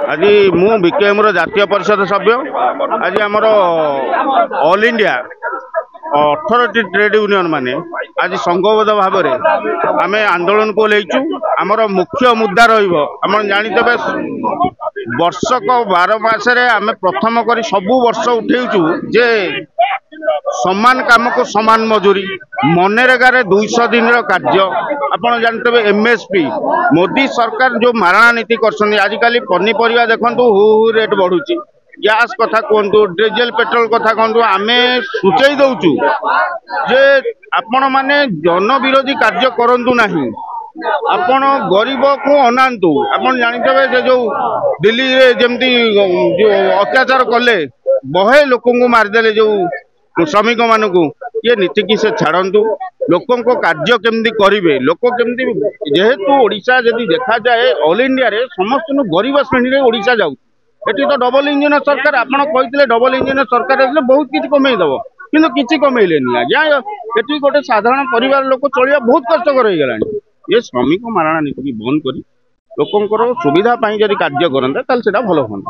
आज मु बीकेएम जातीय परिषद सभ्य आज आमर ऑल इंडिया अर्थोरिटी ट्रेड यूनियन माने आज संघबद्ध भाव में आम आंदोलन को लेचु आमर मुख्य मुद्दा रम जानीते वर्षक 12 मासरे आम प्रथम कर सबु वर्ष उठेचु जे समान काम को समान मजूरी मनरेगा 200 दिन कार्य आपड़ जानते एमएसपी मोदी सरकार जो मारणा नीति कर आजिकल पनीपरिया देखु हु रेट बढ़ुची गैस कथा कहतु डीजेल पेट्रोल कथा कहतु आम सूचई दौचु जे आपण माने जन विरोधी कार्य करंतु नहीं आपण गरीब को अनातु आपण जानते जो दिल्ली जमती जो अत्याचार कले बहे लोक मारिदे जो श्रमिक मान ये नीति की से छाड़ू लोकों को कार्य केमती करेंगे लोक केमती जेहेतु ओडिशा जदि देखा जाए ऑल इंडिया रे समस्त गरीब श्रेणी ओडिशा जाऊ एटी तो डबल इंजिन सरकार आपड़ कहते डबल इंजिन सरकार बहुत किसी कमेदब कि किसी कमेलेनी आज्ञा ये गोटे साधारण परिवार लोक चलिया बहुत कष्टकर हो गला ये श्रमिक मारणा नीति बंद कर लोकंर सुविधा जब कार्य करते भल हम।